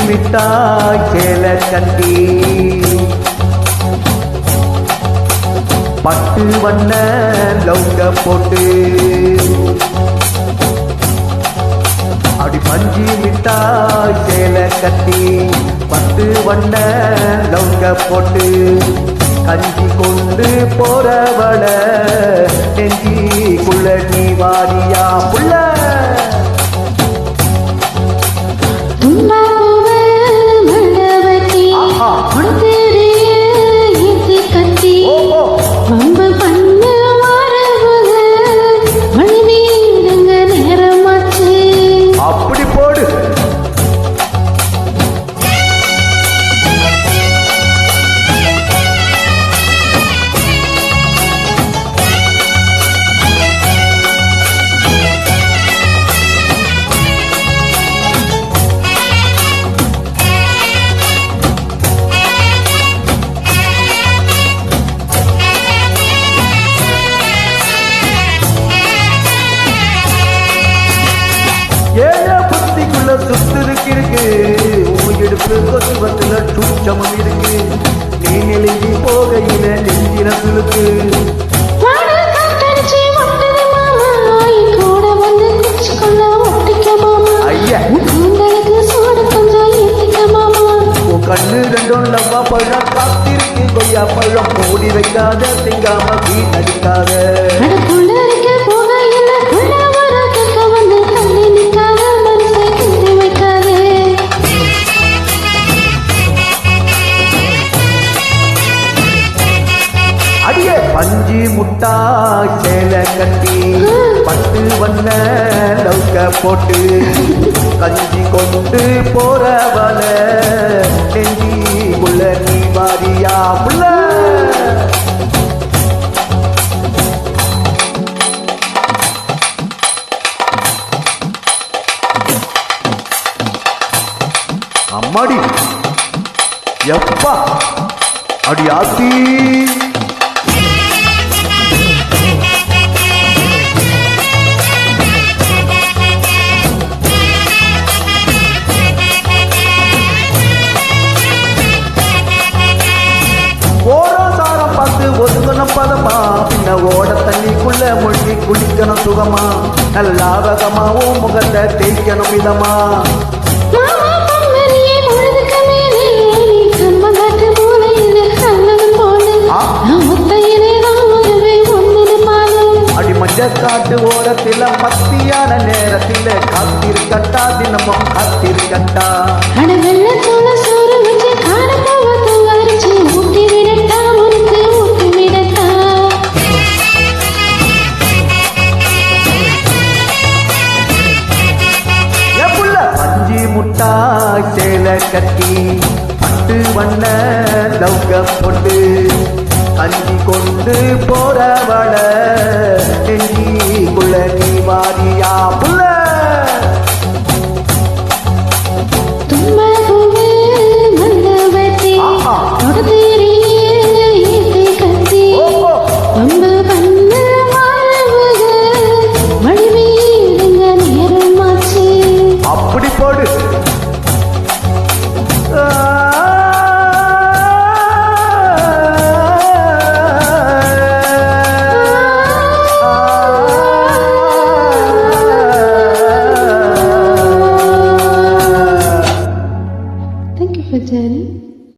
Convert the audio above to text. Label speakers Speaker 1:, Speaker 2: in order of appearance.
Speaker 1: மிட்டாய் சேல கட்டி பட்டு வண்ண லவுங்க போட்டு அப்படி பஞ்சி மிட்டாய் சேல கட்டி பட்டு வண்ண லவுங்க போட்டு கஞ்சி கொண்டு போறவள நெஞ்சிக்குள்ள நீ வாரியா புள்ள அப்படி போடு. சுத்திருக்கு இருக்கு கொசுவத்துல சூச்சமும் இருக்கு நீ நெருங்கி போகையில நெஞ்சின சுருக்கு கண்ணு ரெண்டும் லவ்வா பழம் காத்திருக்கு கொய்யா பழம் மூடி வைக்காத திங்காம வீணடிக்காத பஞ்சி முட்டாய் சேல கட்டி பட்டு வண்ண லவுக்க போட்டு கஞ்சி கொண்டு போறவள நெஞ்சி உள்ள நீ வாரியா புள்ள அம்மாடி எப்பா அடி ஆத்தி ஒதுங்கணும் பதமா பின்ன ஓட தண்ணிக்குள்ள மொழி குளிக்கணும் சுகமா நல்லாவகமாவும் முகத்தை தேய்க்கணும் விதமா அடி மஞ்சக்காட்டு ஓரத்தில மத்தியான நேரத்தில காத்திருக்கட்டா தினமும் காத்திருக்கட்டா முட்டாய் சேல கட்டி பட்டு வண்ண லவுங்க போட்டு கஞ்சி கொண்டு போ